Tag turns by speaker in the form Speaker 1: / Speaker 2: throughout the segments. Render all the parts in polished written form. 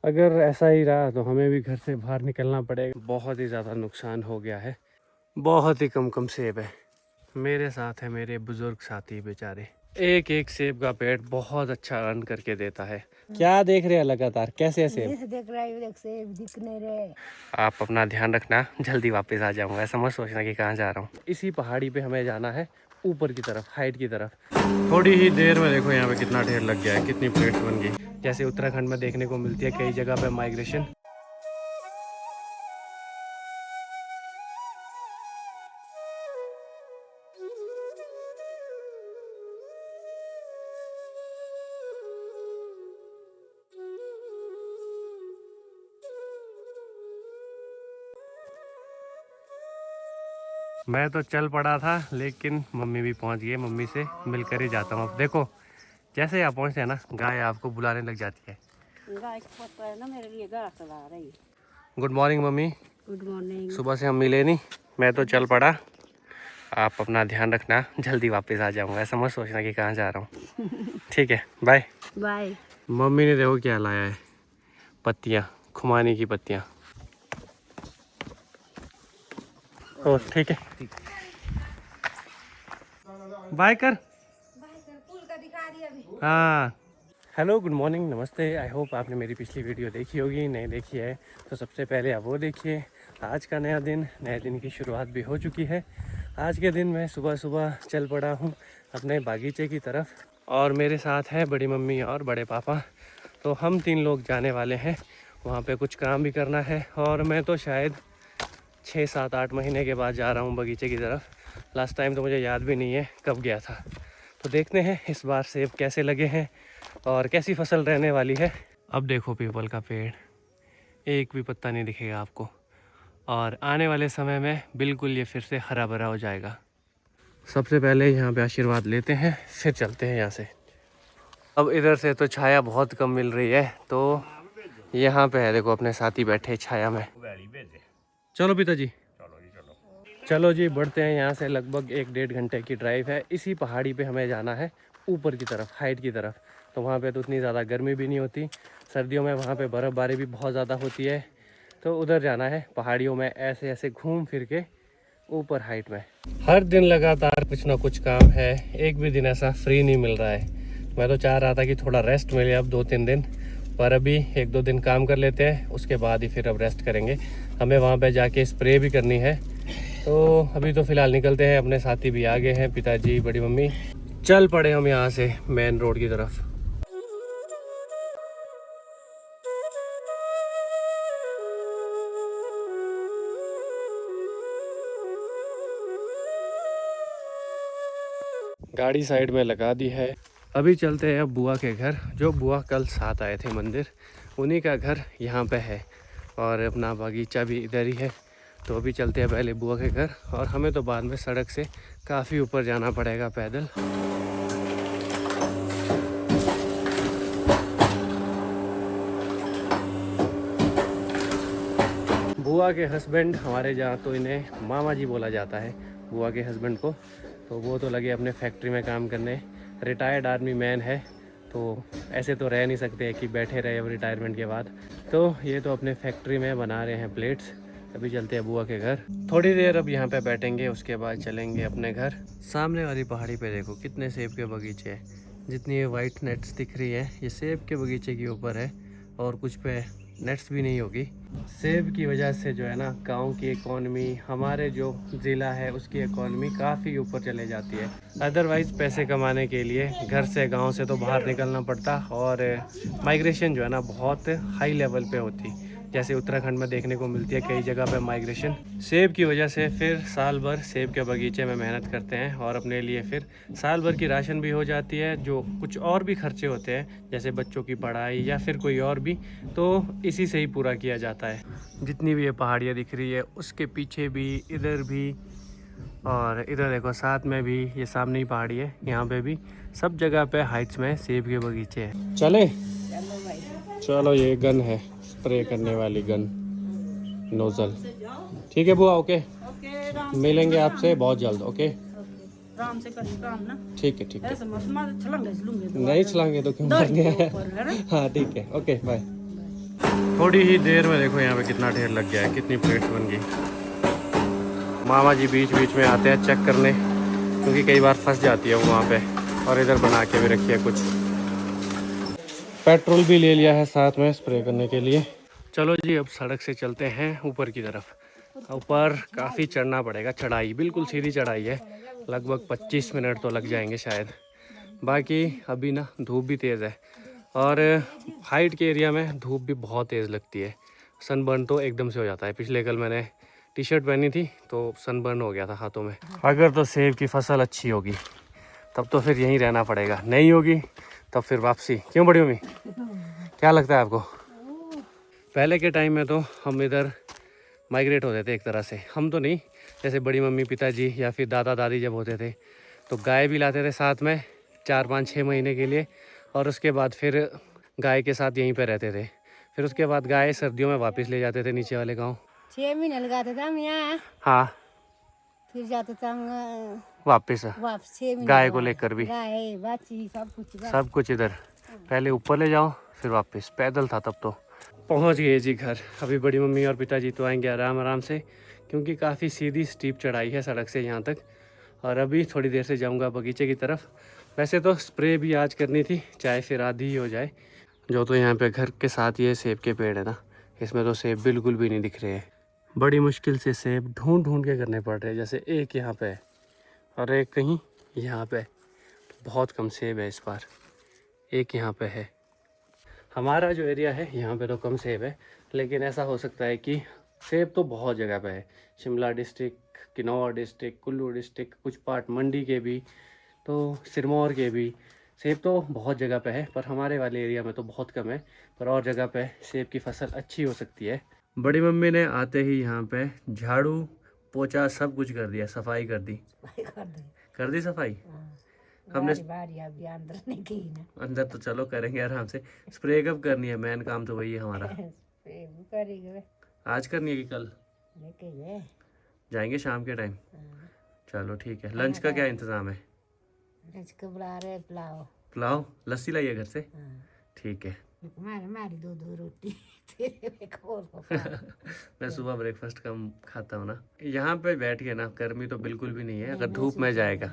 Speaker 1: अगर ऐसा ही रहा तो हमें भी घर से बाहर निकलना पड़ेगा। बहुत ही ज़्यादा नुकसान हो गया है, बहुत ही कम सेब है। मेरे साथ है मेरे बुजुर्ग साथी बेचारे। एक एक सेब का पेड़ बहुत अच्छा रन करके देता है। क्या देख रहे हैं लगातार, कैसे है सेब?
Speaker 2: देख रहा है, सेब दिख नहीं रहे।
Speaker 1: आप अपना ध्यान रखना, जल्दी वापस आ जाऊंगा, ऐसा मत सोचना कि कहाँ जा रहा हूँ। इसी पहाड़ी पे हमें जाना है, ऊपर की तरफ, हाइट की तरफ। थोड़ी ही देर में देखो यहाँ पे कितना ढेर लग गया है, कितनी प्लेट्स बन गई। जैसे उत्तराखंड में देखने को मिलती है कई जगह पे माइग्रेशन। मैं तो चल पड़ा था, लेकिन मम्मी भी पहुंच गई। मम्मी से मिलकर ही जाता हूँ। अब देखो जैसे आप पहुंचते हैं ना, गाय आपको बुलाने लग जाती है।
Speaker 2: गाय को पता है ना, मेरे लिए घास ला रही।
Speaker 1: Good morning mummy.
Speaker 2: Good morning.
Speaker 1: सुबह से हम मिले नहीं, मैं तो चल पड़ा। आप अपना ध्यान रखना, जल्दी वापस आ जाऊंगा, ऐसा मत सोचना कि कहाँ जा रहा हूँ। ठीक है, बाय
Speaker 2: बाय।
Speaker 1: मम्मी ने देखो क्या लाया है, पत्तियाँ, खुमानी की पत्तियाँ। ओ ठीक है, बाय कर।
Speaker 2: पुल का दिखा दिया अभी।
Speaker 1: हाँ, हेलो, गुड मॉर्निंग, नमस्ते। आई होप आपने मेरी पिछली वीडियो देखी होगी। नहीं देखी है तो सबसे पहले आप वो देखिए। आज का नया दिन, नए दिन की शुरुआत भी हो चुकी है। आज के दिन मैं सुबह सुबह चल पड़ा हूँ अपने बागीचे की तरफ, और मेरे साथ है बड़ी मम्मी और बड़े पापा। तो हम 3 लोग जाने वाले हैं वहाँ पे, कुछ काम भी करना है। और मैं तो शायद 6, 7, 8 महीने के बाद जा रहा हूँ बगीचे की तरफ। लास्ट टाइम तो मुझे याद भी नहीं है कब गया था। तो देखते हैं इस बार सेब कैसे लगे हैं और कैसी फसल रहने वाली है। अब देखो पीपल का पेड़, एक भी पत्ता नहीं दिखेगा आपको, और आने वाले समय में बिल्कुल ये फिर से हरा भरा हो जाएगा। सबसे पहले यहाँ पे आशीर्वाद लेते हैं, फिर चलते हैं यहाँ से। अब इधर से तो छाया बहुत कम मिल रही है, तो यहाँ पे है देखो अपने साथी बैठे छाया में। चलो पिताजी, चलो जी, बढ़ते हैं यहाँ से। लगभग 1-1.5 घंटे की ड्राइव है। इसी पहाड़ी पे हमें जाना है ऊपर की तरफ, हाइट की तरफ। तो वहाँ पे तो उतनी ज़्यादा गर्मी भी नहीं होती। सर्दियों में वहाँ पे बर्फ़बारी भी बहुत ज़्यादा होती है। तो उधर जाना है पहाड़ियों में, ऐसे ऐसे घूम फिर के ऊपर हाइट में। हर दिन लगातार कुछ ना कुछ काम है, एक भी दिन ऐसा फ्री नहीं मिल रहा है। मैं तो चाह रहा था कि थोड़ा रेस्ट मिले अब 2-3 दिन, पर अभी 1-2 दिन काम कर लेते हैं, उसके बाद ही फिर अब रेस्ट करेंगे। हमें वहाँ पे जाके स्प्रे भी करनी है। तो अभी तो फ़िलहाल निकलते हैं। अपने साथी भी आगे हैं, पिताजी, बड़ी मम्मी। चल पड़े हम यहाँ से मेन रोड की तरफ। गाड़ी साइड में लगा दी है। अभी चलते हैं अब बुआ के घर। जो बुआ कल साथ आए थे मंदिर, उन्हीं का घर यहाँ पे है, और अपना बागीचा भी इधर ही है। तो अभी चलते हैं पहले बुआ के घर, और हमें तो बाद में सड़क से काफ़ी ऊपर जाना पड़ेगा पैदल। बुआ के हस्बैंड, हमारे जहाँ तो इन्हें मामा जी बोला जाता है, बुआ के हस्बैंड को। तो वो तो लगे अपने फैक्ट्री में काम करने, रिटायर्ड आर्मी मैन है। तो ऐसे तो रह नहीं सकते कि बैठे रहे अब रिटायरमेंट के बाद। तो ये तो अपने फैक्ट्री में बना रहे हैं प्लेट्स। अभी चलते हैं बुआ के घर, थोड़ी देर अब यहाँ पे बैठेंगे, उसके बाद चलेंगे अपने घर। सामने वाली पहाड़ी पे देखो कितने सेब के बगीचे हैं। जितनी ये वाइट नेट्स दिख रही है, ये सेब के बगीचे के ऊपर है, और कुछ पे नेट्स भी नहीं होगी। सेब की वजह से जो है ना, गांव की इकॉनमी, हमारे जो ज़िला है उसकी इकॉनमी काफ़ी ऊपर चले जाती है। अदरवाइज़ पैसे कमाने के लिए घर से, गांव से तो बाहर निकलना पड़ता, और माइग्रेशन जो है ना बहुत हाई लेवल पे होती। जैसे उत्तराखंड में देखने को मिलती है कई जगह पे माइग्रेशन। सेब की वजह से फिर साल भर सेब के बगीचे में मेहनत करते हैं, और अपने लिए फिर साल भर की राशन भी हो जाती है। जो कुछ और भी खर्चे होते हैं, जैसे बच्चों की पढ़ाई या फिर कोई और भी, तो इसी से ही पूरा किया जाता है। जितनी भी ये पहाड़ियाँ दिख रही है, उसके पीछे भी, इधर भी, और इधर देखो साथ में भी, ये सामने ही पहाड़ी है, यहाँ पे भी सब जगह पे हाइट्स में सेब के बगीचे हैं। चले, चलो, ये गन है, स्प्रे करने वाली गन, नोजल। ठीक है बुआ, ओके, मिलेंगे आपसे बहुत जल्द। ओके,
Speaker 2: आराम से करिए काम ना।
Speaker 1: ठीक है, ठीक है।
Speaker 2: ऐसे मत मार, छलांगे
Speaker 1: नहीं छलांगे तो क्यों मारेंगे। हाँ ठीक है, ओके, बाय। थोड़ी ही देर में देखो यहाँ पे कितना ढेर लग गया है, कितनी प्लेट्स बन गई। मामा जी बीच बीच में आते हैं चेक करने, क्योंकि कई बार फंस जाती है वो वहाँ पे। और इधर बना के भी रखी है कुछ। पेट्रोल भी ले लिया है साथ में स्प्रे करने के लिए। चलो जी अब सड़क से चलते हैं ऊपर की तरफ। ऊपर काफ़ी चढ़ना पड़ेगा, चढ़ाई बिल्कुल सीधी चढ़ाई है, लगभग 25 मिनट तो लग जाएंगे शायद। बाकी अभी ना धूप भी तेज़ है और हाइट के एरिया में धूप भी बहुत तेज़ लगती है। सनबर्न तो एकदम से हो जाता है। पिछले कल मैंने टी शर्ट पहनी थी तो सनबर्न हो गया था हाथों में। अगर तो सेब की फसल अच्छी होगी तब तो फिर यहीं रहना पड़ेगा, नहीं होगी तब फिर वापसी। क्यों बड़ी मम्मी, क्या लगता है आपको? पहले के टाइम में तो हम इधर माइग्रेट होते थे एक तरह से, हम तो नहीं, जैसे बड़ी मम्मी पिताजी या फिर दादा दादी जब होते थे तो गाय भी लाते थे साथ में 4-5-6 महीने के लिए, और उसके बाद फिर गाय के साथ यहीं पे रहते थे। फिर उसके बाद गाय सर्दियों में वापस ले जाते थे नीचे वाले गांव।
Speaker 2: 6 महीने लगाते थे हम यहाँ,
Speaker 1: हाँ,
Speaker 2: फिर जाते थे हम
Speaker 1: वापस
Speaker 2: 6 महीने
Speaker 1: गाय को लेकर भी,
Speaker 2: गाय बाछी
Speaker 1: सब कुछ इधर। पहले ऊपर ले जाओ फिर वापस, पैदल था तब तो। पहुंच गए जी घर। अभी बड़ी मम्मी और पिताजी तो आएंगे आराम आराम से, क्योंकि काफ़ी सीधी स्टीप चढ़ाई है सड़क से यहाँ तक। और अभी थोड़ी देर से जाऊँगा बगीचे की तरफ। वैसे तो स्प्रे भी आज करनी थी, चाहे फिर आधी ही हो जाए। जो तो यहाँ पे घर के साथ ये सेब के पेड़ है ना, इसमें तो सेब बिल्कुल भी नहीं दिख रहे हैं। बड़ी मुश्किल से सेब ढूंढ ढूंढ के करने पड़ रहे हैं। जैसे एक यहाँ पे है और एक कहीं यहाँ पे। बहुत कम सेब है इस बार, एक यहाँ पे है। हमारा जो एरिया है यहाँ पे तो कम सेब है, लेकिन ऐसा हो सकता है कि सेब तो बहुत जगह पे है। Shimla district, Kinnaur district, Kullu district, कुछ पार्ट मंडी के भी, तो सिरमौर के भी सेब तो बहुत जगह पे है। पर हमारे वाले एरिया में तो बहुत कम है, पर और जगह पे सेब की फसल अच्छी हो सकती है। बड़ी मम्मी ने आते ही यहाँ पे झाड़ू पोछा सब कुछ कर दिया, सफाई कर दी। कर दी सफाई। हमने
Speaker 2: अभी अंदर नहीं की ना,
Speaker 1: अंदर तो चलो करेंगे आराम से। स्प्रे कब करनी है? मेन काम तो वही है हमारा। आज करनी है कि कल? जाएंगे शाम के टाइम। चलो ठीक है। लंच का क्या इंतजाम है?
Speaker 2: लंच को बुला रहे पुलाव।
Speaker 1: पुलाव? लस्सी लाइए घर से? ठीक है।
Speaker 2: हमारी 2 रोटी तेरे को
Speaker 1: मैं सुबह ब्रेकफास्ट कम खाता हूँ ना। यहाँ पे बैठ के ना गर्मी तो बिल्कुल भी नहीं है। अगर धूप में जाएगा,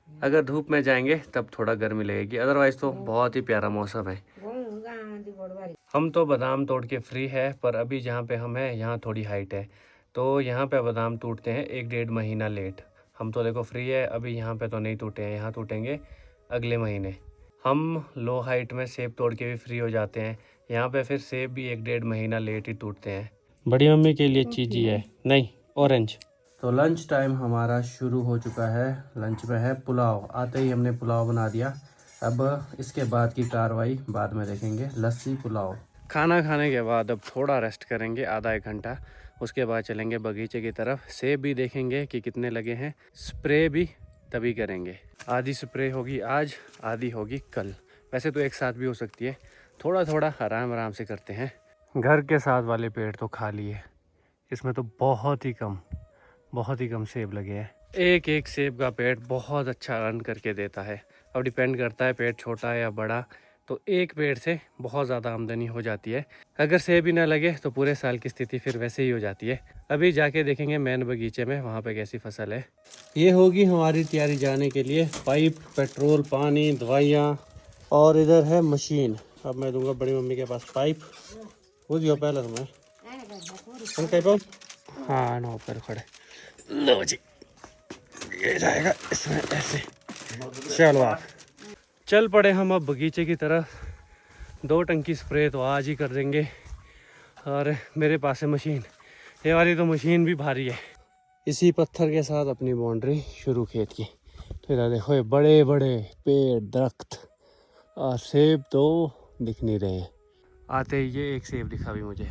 Speaker 1: अगर धूप में जाएंगे तब थोड़ा गर्मी लगेगी, अदरवाइज तो बहुत ही प्यारा मौसम है। हम तो बादाम तोड़ के फ्री है, पर अभी जहाँ पे हम हैं यहाँ थोड़ी हाइट है, तो यहाँ पे बादाम टूटते हैं 1-1.5 महीना लेट। हम तो देखो फ्री है, अभी यहाँ पे तो नहीं टूटे हैं, यहाँ टूटेंगे अगले महीने। हम लो हाइट में सेब तोड़ के भी फ्री हो जाते हैं, यहाँ पे फिर सेब भी 1-1.5 महीना लेट ही टूटते हैं। बड़ी मम्मी के लिए चीज़ी है, नहीं ऑरेंज। तो लंच टाइम हमारा शुरू हो चुका है। लंच में है पुलाव, आते ही हमने पुलाव बना दिया। अब इसके बाद की कार्रवाई बाद में देखेंगे। लस्सी पुलाव। खाना खाने के बाद अब थोड़ा रेस्ट करेंगे, आधा 1 घंटा। उसके बाद चलेंगे बगीचे की तरफ। सेब भी देखेंगे कि कितने लगे हैं, स्प्रे भी तभी करेंगे। आधी स्प्रे होगी आज, आधी होगी कल। वैसे तो एक साथ भी हो सकती है, थोड़ा थोड़ा आराम आराम से करते हैं। घर के साथ वाले पेड़ तो खाली है, इसमें तो बहुत ही कम सेब लगे हैं। एक एक सेब का पेड़ बहुत अच्छा रन करके देता है। अब डिपेंड करता है पेड़ छोटा है या बड़ा, तो एक पेड़ से बहुत ज़्यादा आमदनी हो जाती है। अगर सेब ही ना लगे तो पूरे साल की स्थिति फिर वैसे ही हो जाती है। अभी जाके देखेंगे मेन बगीचे में, वहाँ पे कैसी फसल है। ये होगी हमारी तैयारी जाने के लिए। पाइप, पेट्रोल, पानी, दवाइयाँ, और इधर है मशीन। अब मैं दूंगा बड़ी मम्मी के पास पाइप। वो दियो पहले तुम्हें हाँ ना ऊपर खड़े। लो जी, ये जाएगा इसमें ऐसे। चलो आप चल पड़े हम अब बगीचे की तरफ। 2 टंकी स्प्रे तो आज ही कर देंगे। और मेरे पास है मशीन, ये वाली तो मशीन भी भारी है। इसी पत्थर के साथ अपनी बाउंड्री शुरू खेत की। तो इधर देखो ये बड़े बड़े पेड़, दरख्त, और सेब तो दिख नहीं रहे हैं। आते ही ये एक सेब दिखा भी मुझे।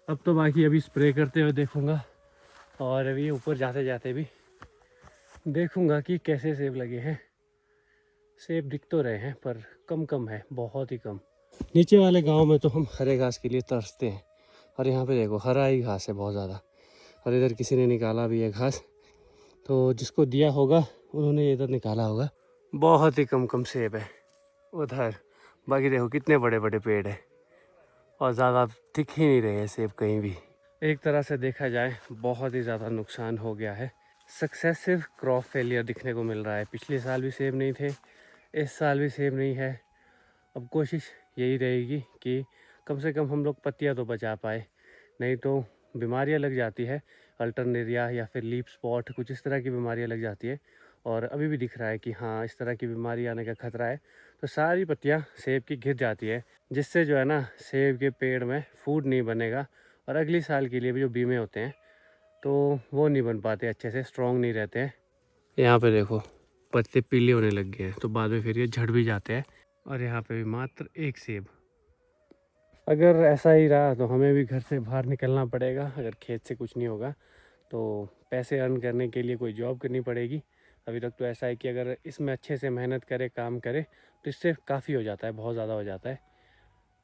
Speaker 1: अब तो बाकी अभी स्प्रे करते हुए देखूँगा, और अभी ऊपर जाते जाते भी देखूँगा कि कैसे सेब लगे हैं। सेब दिख तो रहे हैं पर कम है, बहुत ही कम। नीचे वाले गांव में तो हम हरे घास के लिए तरसते हैं, और यहाँ पे देखो हरा ही घास है बहुत ज़्यादा। और इधर किसी ने निकाला भी है घास, तो जिसको दिया होगा उन्होंने इधर निकाला होगा। बहुत ही कम सेब है उधर। बाकी देखो कितने बड़े बड़े पेड़ है। और ज़्यादा दिख ही नहीं रहे हैं सेब कहीं भी। एक तरह से देखा जाए बहुत ही ज़्यादा नुकसान हो गया है। सक्सेसिव क्रॉप फेलियर दिखने को मिल रहा है। पिछले साल भी सेब नहीं थे, इस साल भी सेब नहीं है। अब कोशिश यही रहेगी कि कम से कम हम लोग पत्तियाँ तो बचा पाए, नहीं तो बीमारियाँ लग जाती है। अल्टरनेरिया या फिर लीफ स्पॉट, कुछ इस तरह की बीमारियाँ लग जाती है। और अभी भी दिख रहा है कि हाँ, इस तरह की बीमारी आने का खतरा है। तो सारी पत्तियाँ सेब की गिर जाती है, जिससे जो है ना, सेब के पेड़ में फूड नहीं बनेगा और अगली साल के लिए भी जो बीमे होते हैं तो वो नहीं बन पाते, अच्छे से स्ट्रॉन्ग नहीं रहते हैं। यहाँ पे देखो पत्ते पीले होने लग गए हैं, तो बाद में फिर ये झड़ भी जाते हैं। और यहाँ पे भी मात्र एक सेब। अगर ऐसा ही रहा तो हमें भी घर से बाहर निकलना पड़ेगा। अगर खेत से कुछ नहीं होगा तो पैसे अर्न करने के लिए कोई जॉब करनी पड़ेगी। अभी तक तो ऐसा है कि अगर इसमें अच्छे से मेहनत करे, काम करे, तो इससे काफ़ी हो जाता है, बहुत ज़्यादा हो जाता है।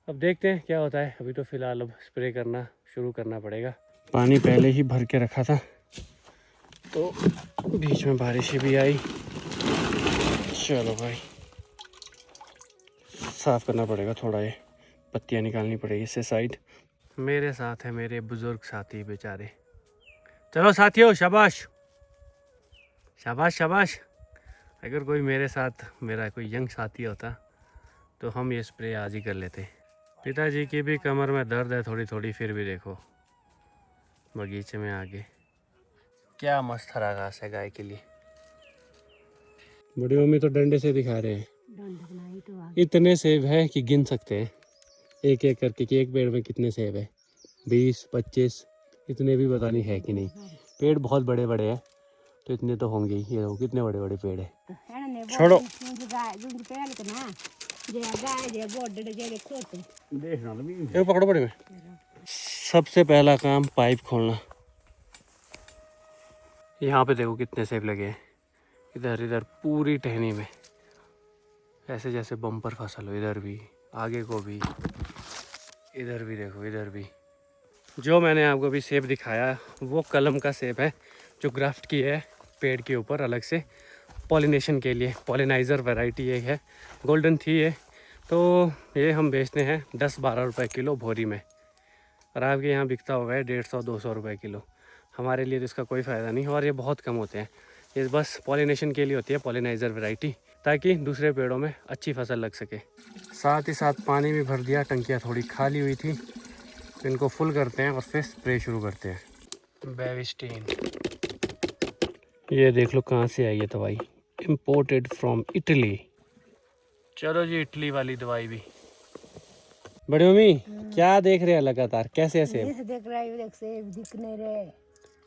Speaker 1: अब देखते हैं क्या होता है। अभी तो फ़िलहाल अब स्प्रे करना शुरू करना पड़ेगा। पानी पहले ही भर के रखा था, तो बीच में बारिश भी आई। चलो भाई, साफ़ करना पड़ेगा थोड़ा, ये पत्तियाँ निकालनी पड़ेगी इससे साइड। मेरे साथ है मेरे बुज़ुर्ग साथी बेचारे। चलो साथियों, शाबाश शाबाश शाबाश। अगर कोई मेरे साथ, मेरा कोई यंग साथी होता तो हम ये स्प्रे आज ही कर लेते। पिताजी की भी कमर में दर्द है थोड़ी थोड़ी, फिर भी देखो बगीचे में आगे क्या मस्त हरा घास है गाय के लिए। बड़ी मम्मी तो डंडे से दिखा रहे हैं। इतने सेब है कि गिन सकते हैं एक एक करके कि एक पेड़ में कितने सेब है। 20-25 इतने भी पता नहीं है कि नहीं। पेड़ बहुत बड़े बड़े हैं, तो इतने तो होंगे ही। ये देखो कितने बड़े बड़े पेड़ है। छोड़ो, ये पकड़ो बड़े में। सबसे पहला काम पाइप खोलना। यहाँ पे देखो कितने सेब लगे हैं, इधर इधर पूरी टहनी में, ऐसे जैसे बम्पर फसल हो। इधर भी, आगे को भी, इधर भी देखो, इधर भी। जो मैंने आपको अभी सेब दिखाया वो कलम का सेब है, जो ग्राफ्ट की है पेड़ के ऊपर अलग से पॉलिनेशन के लिए। पॉलिनाइज़र वैरायटी ये है, गोल्डन थी ये। तो ये हम बेचते हैं 10-12 रुपए किलो भोरी में, और आपके यहाँ बिकता होगा 150-200 रुपये किलो। हमारे लिए तो इसका कोई फ़ायदा नहीं, और ये बहुत कम होते हैं। ये बस पॉलिनेशन के लिए होती है, पॉलिनाइज़र वैरायटी, ताकि दूसरे पेड़ों में अच्छी फसल लग सके। साथ ही साथ पानी भी भर दिया, टंकियाँ थोड़ी खाली हुई थी, तो इनको फुल करते हैं और फिर स्प्रे शुरू करते हैं। बेविस्टीन, ये देख लो कहाँ से आई है दवाई, इम्पोर्टेड फ्रॉम इटली। चलो जी, इटली वाली दवाई भी। बड़ी मम्मी क्या देख रहे हैं लगातार, कैसे ऐसे?
Speaker 2: देख रहा है, सेब दिख नहीं रहे।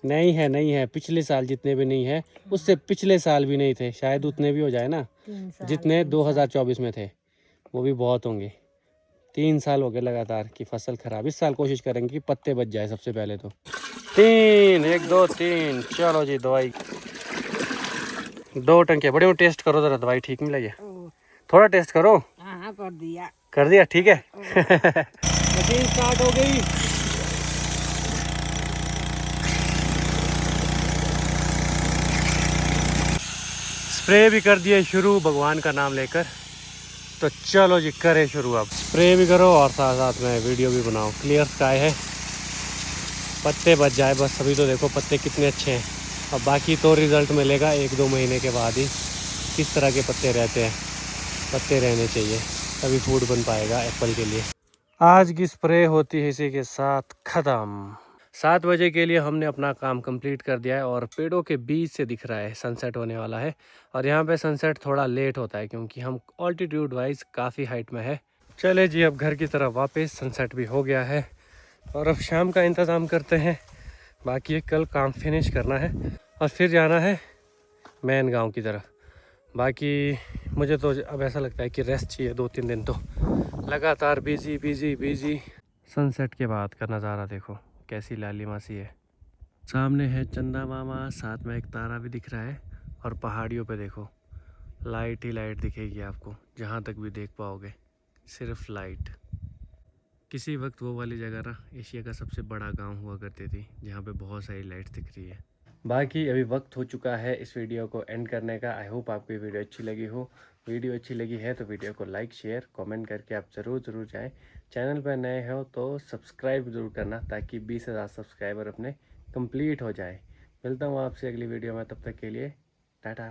Speaker 1: नहीं है, नहीं है। पिछले साल जितने भी नहीं है, उससे पिछले साल भी नहीं थे। शायद उतने भी हो जाए ना, जितने 2024 में थे, वो भी बहुत होंगे। 3 साल हो गए लगातार की फसल खराब। इस साल कोशिश करेंगे कि पत्ते बच जाए सबसे पहले तो। 3 1 2 3। चलो जी, दवाई 2 टंकियाँ। बड़े में टेस्ट करो जरा, दवाई ठीक नहीं लगी? थोड़ा टेस्ट करो।
Speaker 2: हाँ, कर दिया।
Speaker 1: कर दिया, ठीक है। मशीन स्टार्ट हो गई। स्प्रे भी कर दिए शुरू भगवान का नाम लेकर। तो चलो जी, करें शुरू। अब स्प्रे भी करो और साथ साथ में वीडियो भी बनाओ। क्लियर स्काई है, पत्ते बच जाए बस। अभी तो देखो पत्ते कितने अच्छे हैं, अब बाकी तो रिज़ल्ट मिलेगा 1-2 महीने के बाद ही, किस तरह के पत्ते रहते हैं। पत्ते रहने चाहिए, तभी फूड बन पाएगा एप्पल के लिए। आज की स्प्रे होती है इसी के साथ ख़त्म। 7 बजे के लिए हमने अपना काम कंप्लीट कर दिया है, और पेड़ों के बीच से दिख रहा है सनसेट होने वाला है। और यहाँ पे सनसेट थोड़ा लेट होता है क्योंकि हम ऑल्टीट्यूड वाइज काफ़ी हाइट में है। चले जी, अब घर की तरफ वापस। सनसेट भी हो गया है और अब शाम का इंतज़ाम करते हैं। बाकी एक कल काम फिनिश करना है और फिर जाना है मेन गाँव की तरफ। बाकी मुझे तो अब ऐसा लगता है कि रेस्ट चाहिए 2-3 दिन। तो लगातार बिजी बिजी बिजी। सनसेट के बाद का नज़ारा देखो कैसी लालिमा सी है। सामने है चंदा मामा, साथ में एक तारा भी दिख रहा है, और पहाड़ियों पे देखो लाइट ही लाइट दिखेगी आपको, जहाँ तक भी देख पाओगे सिर्फ लाइट। किसी वक्त वो वाली जगह ना एशिया का सबसे बड़ा गांव हुआ करती थी, जहाँ पे बहुत सारी लाइट्स दिख रही है। बाकी अभी वक्त हो चुका है इस वीडियो को एंड करने का। आई होप आपको ये वीडियो अच्छी लगी हो। वीडियो अच्छी लगी है तो वीडियो को लाइक शेयर कमेंट करके आप ज़रूर जाएं। चैनल पर नए हो तो सब्सक्राइब ज़रूर करना ताकि 20,000 सब्सक्राइबर अपने कंप्लीट हो जाए। मिलता हूँ आपसे अगली वीडियो में, तब तक के लिए टाटा।